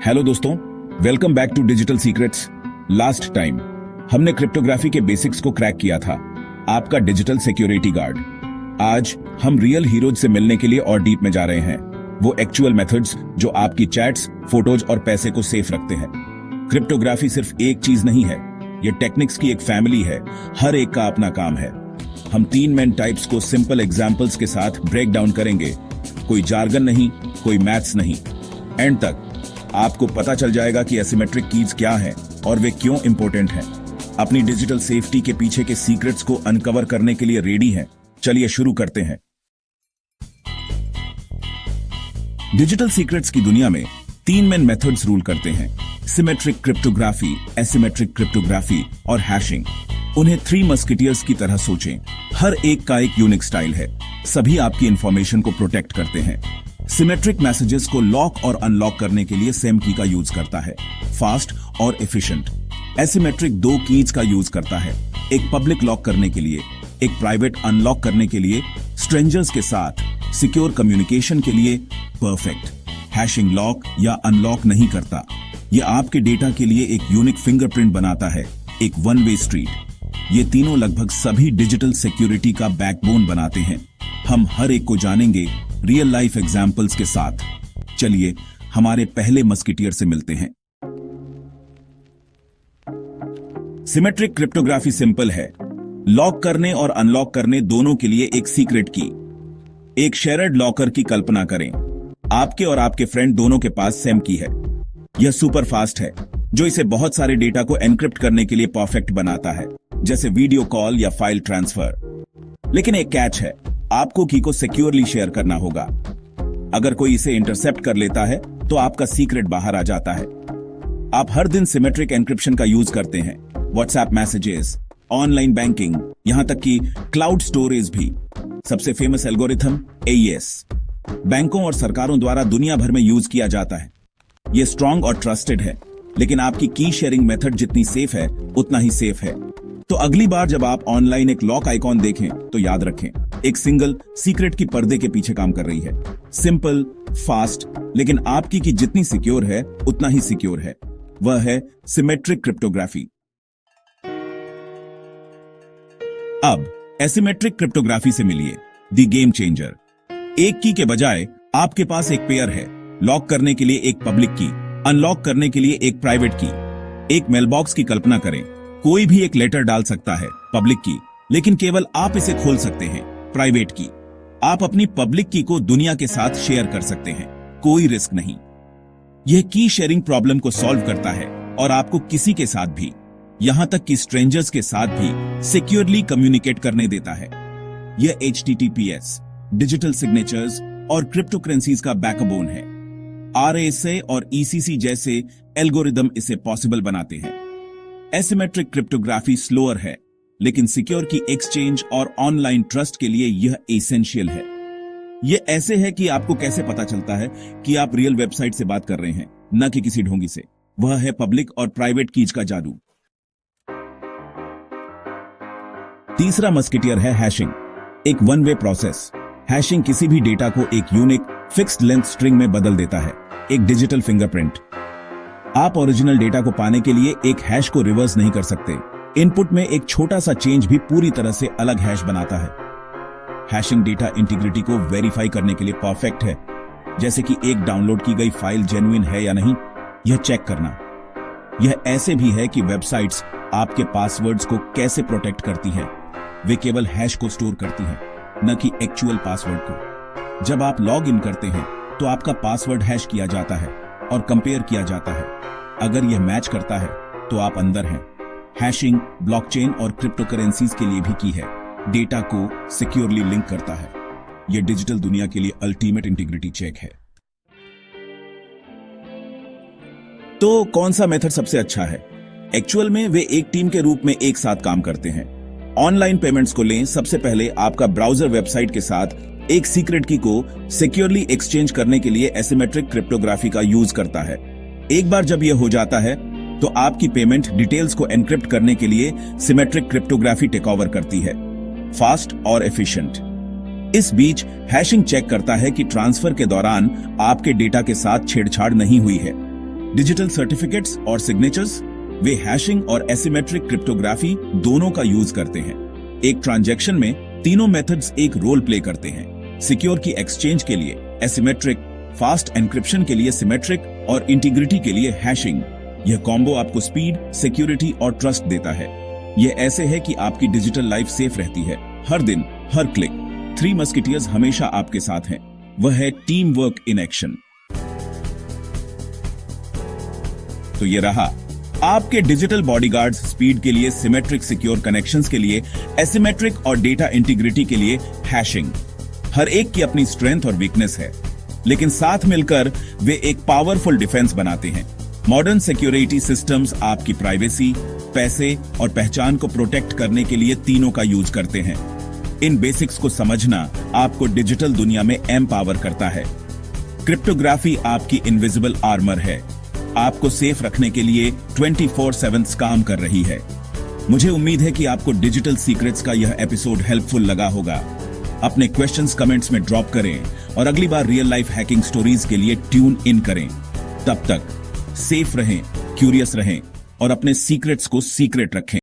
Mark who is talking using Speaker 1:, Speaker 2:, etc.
Speaker 1: Hello दोस्तों, welcome back to digital secrets. Last time हमने cryptography के बेसिक्स को क्रैक किया था, आपका डिजिटल सिक्योरिटी गार्ड। आज हम रियल हीरोज से मिलने के लिए और डीप में जा रहे हैं, वो एक्चुअल मेथड्स जो आपकी चैट्स, फोटोज और पैसे को सेफ रखते हैं। क्रिप्टोग्राफी सिर्फ एक चीज नहीं है, ये टेक्निक्स की एक फैमिली है, हर एक का अपना काम है। हम 3 मेन टाइप्स को सिंपल एग्जांपल्स के साथ ब्रेक डाउन करेंगे। कोई जार्गन नहीं, कोई मैथ्स नहीं। एंड तक आपको पता चल जाएगा कि एसिमेट्रिक कीज क्या हैं और वे क्यों इंपॉर्टेंट हैं। अपनी डिजिटल सेफ्टी के पीछे के सीक्रेट्स को अनकवर करने के लिए रेडी हैं? चलिए शुरू करते हैं। डिजिटल सीक्रेट्स की दुनिया में 3 मेन मेथड्स रूल करते हैं: सिमेट्रिक क्रिप्टोग्राफी, एसिमेट्रिक क्रिप्टोग्राफी और हैशिंग। उन्हें 3 मस्किटियर्स की तरह सोचें। हर एक का एक यूनिक स्टाइल है, सभी आपकी इंफॉर्मेशन को प्रोटेक्ट करते हैं। सिमेट्रिक मैसेजेस को लॉक और अनलॉक करने के लिए सेम की का यूज करता है, फास्ट और एफिशिएंट। एसिमेट्रिक 2 कीज का यूज करता है, एक पब्लिक लॉक करने के लिए, एक प्राइवेट अनलॉक करने के लिए, स्ट्रेंजर्स के साथ सिक्योर कम्युनिकेशन के लिए परफेक्ट। हैशिंग लॉक या अनलॉक नहीं करता, यह आपके डेटा के लिए एक यूनिक फिंगरप्रिंट बनाता है, एक वन वे स्ट्रीट। ये तीनों लगभग सभी डिजिटल सिक्योरिटी का बैकबोन बनाते हैं। हम हर एक को जानेंगे रियल लाइफ एग्जाम्पल्स के साथ। चलिए हमारे पहले मस्किटियर से मिलते हैं। सिमेट्रिक क्रिप्टोग्राफी सिंपल है, लॉक करने और अनलॉक करने दोनों के लिए एक सीक्रेट की। एक शेयर्ड लॉकर की कल्पना करें, आपके और आपके फ्रेंड दोनों के पास सेम की है। यह सुपर फास्ट है, जो इसे बहुत सारे डेटा को एनक्रिप्ट करने के लिए परफेक्ट बनाता है, जैसे वीडियो कॉल या फाइल ट्रांसफर। लेकिन एक कैच है, आपको की को सिक्योरली शेयर करना होगा। अगर कोई इसे इंटरसेप्ट कर लेता है तो आपका सीक्रेट बाहर आ जाता है। आप हर दिन सिमेट्रिक एन्क्रिप्शन का यूज करते हैं, व्हाट्सएप मैसेजेस, ऑनलाइन बैंकिंग, यहां तक कि क्लाउड स्टोरेज भी। सबसे फेमस एल्गोरिथम AES बैंकों और सरकारों द्वारा दुनिया भर में यूज किया जाता है। यह स्ट्रांग और ट्रस्टेड है, लेकिन आपकी की शेयरिंग मेथड जितनी सेफ है उतना ही सेफ है। तो अगली बार जब आप ऑनलाइन एक लॉक आइकॉन देखें तो याद रखें, एक सिंगल सीक्रेट की पर्दे के पीछे काम कर रही है। सिंपल, फास्ट, लेकिन आपकी की जितनी सिक्योर है उतना ही सिक्योर है। वह है सिमेट्रिक क्रिप्टोग्राफी। अब एसिमेट्रिक क्रिप्टोग्राफी से मिलिए द गेम चेंजर। एक की के बजाय आपके पास एक पेयर है, लॉक करने के लिए एक पब्लिक की, अनलॉक करने के लिए एक प्राइवेट की। एक मेलबॉक्स की कल्पना करें, कोई भी एक लेटर डाल सकता है, पब्लिक की, लेकिन केवल आप इसे खोल सकते हैं, प्राइवेट की। आप अपनी पब्लिक की को दुनिया के साथ शेयर कर सकते हैं, कोई रिस्क नहीं। यह की शेयरिंग प्रॉब्लम को सॉल्व करता है और आपको किसी के साथ भी, यहां तक कि स्ट्रेंजर्स के साथ भी सिक्योरली कम्युनिकेट करने देता है। यह HTTPS, डिजिटल सिग्नेचर्स और क्रिप्टोकरेंसीज का बैकबोन है। RSA और ECC जैसे एल्गोरिदम इसे पॉसिबल बनाते हैं। एसिमेट्रिक क्रिप्टोग्राफी स्लोअर है, लेकिन सिक्योर की एक्सचेंज और ऑनलाइन ट्रस्ट के लिए यह एसेंशियल है। यह ऐसे है कि आपको कैसे पता चलता है कि आप रियल वेबसाइट से बात कर रहे हैं, न कि किसी ढोंगी से। वह है पब्लिक और प्राइवेट कीज का जादू। तीसरा मस्किटियर है हैशिंग, एक वन वे प्रोसेस। हैशिंग किसी भी डेटा को एक यूनिक फिक्स्ड लेंथ स्ट्रिंग में बदल देता है, एक डिजिटल फिंगरप्रिंट। आप ओरिजिनल डेटा को पाने के लिए एक हैश को रिवर्स नहीं कर सकते। इनपुट में एक छोटा सा चेंज भी पूरी तरह से अलग हैश बनाता है। हैशिंग डेटा इंटीग्रिटी को वेरीफाई करने के लिए परफेक्ट है, जैसे कि एक डाउनलोड की गई फाइल जेन्युइन है या नहीं, यह चेक करना। यह ऐसे भी है कि वेबसाइट्स आपके पासवर्ड्स को कैसे प्रोटेक्ट करती हैं। वे केवल हैश को स्टोर करती हैं, न कि एक्चुअल पासवर्ड को। जब आप लॉग इन करते हैं तो आपका पासवर्ड हैश किया जाता है और कंपेयर किया जाता है। अगर यह मैच करता है तो आप अंदर हैं। हैशिंग ब्लॉकचेन और क्रिप्टोकरेंसीज के लिए भी की है, डेटा को सिक्योरली लिंक करता है। यह डिजिटल दुनिया के लिए अल्टीमेट इंटीग्रिटी चेक है। तो कौन सा मेथड सबसे अच्छा है? एक्चुअल में वे एक टीम के रूप में एक साथ काम करते हैं। ऑनलाइन पेमेंट्स को लें, सबसे पहले आपका ब्राउजर वेबसाइट के साथ एक सीक्रेट की को सिक्योरली एक्सचेंज करने के लिए एसिमेट्रिक क्रिप्टोग्राफी का यूज करता है। एक बार जब यह हो जाता है तो आपकी पेमेंट डिटेल्स को एनक्रिप्ट करने के लिए सिमेट्रिक क्रिप्टोग्राफी टेक ओवर करती है, फास्ट और एफिशिएंट। इस बीच हैशिंग चेक करता है कि ट्रांसफर के दौरान आपके डेटा के साथ छेड़छाड़ नहीं हुई है। डिजिटल सर्टिफिकेट्स और सिग्नेचर्स, वे हैशिंग और एसिमेट्रिक क्रिप्टोग्राफी दोनों का यूज करते हैं। एक ट्रांजैक्शन में तीनों मेथड्स एक रोल प्ले करते हैं। सिक्योर की एक्सचेंज के लिए एसिमेट्रिक, फास्ट एन्क्रिप्शन के लिए सिमेट्रिक और इंटीग्रिटी के लिए हैशिंग। यह कॉम्बो आपको स्पीड, सिक्योरिटी और ट्रस्ट देता है। यह ऐसे है कि आपकी डिजिटल लाइफ सेफ रहती है, हर दिन, हर क्लिक। थ्री मस्किटियर्स हमेशा आपके साथ हैं। वह है टीम वर्क इन एक्शन। तो ये रहा आपके डिजिटल बॉडीगार्ड्स। स्पीड के लिए सिमेट्रिक, सिक्योर कनेक्शंस के लिए एसिमेट्रिक और डेटा इंटीग्रिटी के लिए हैशिंग। हर एक की अपनी स्ट्रेंथ और वीकनेस है, लेकिन साथ मिलकर वे एक पावरफुल डिफेंस बनाते हैं। मॉडर्न सिक्योरिटी सिस्टम्स आपकी प्राइवेसी, पैसे और पहचान को प्रोटेक्ट करने के लिए तीनों का यूज करते हैं। इन बेसिक्स को समझना आपको डिजिटल दुनिया में एम्पावर करता है। क्रिप्टोग्राफी आपकी इनविजिबल आर्मर है, आपको सेफ रखने के लिए 24/7 काम कर रही है। मुझे उम्मीद है कि आपको डिजिटल सीक्रेट्स का यह एपिसोड हेल्पफुल लगा होगा। अपने क्वेश्चंस कमेंट्स में ड्रॉप करें और अगली बार रियल लाइफ हैकिंग स्टोरीज के लिए ट्यून इन करें। तब तक सेफ रहें, क्यूरियस रहें और अपने सीक्रेट्स को सीक्रेट रखें।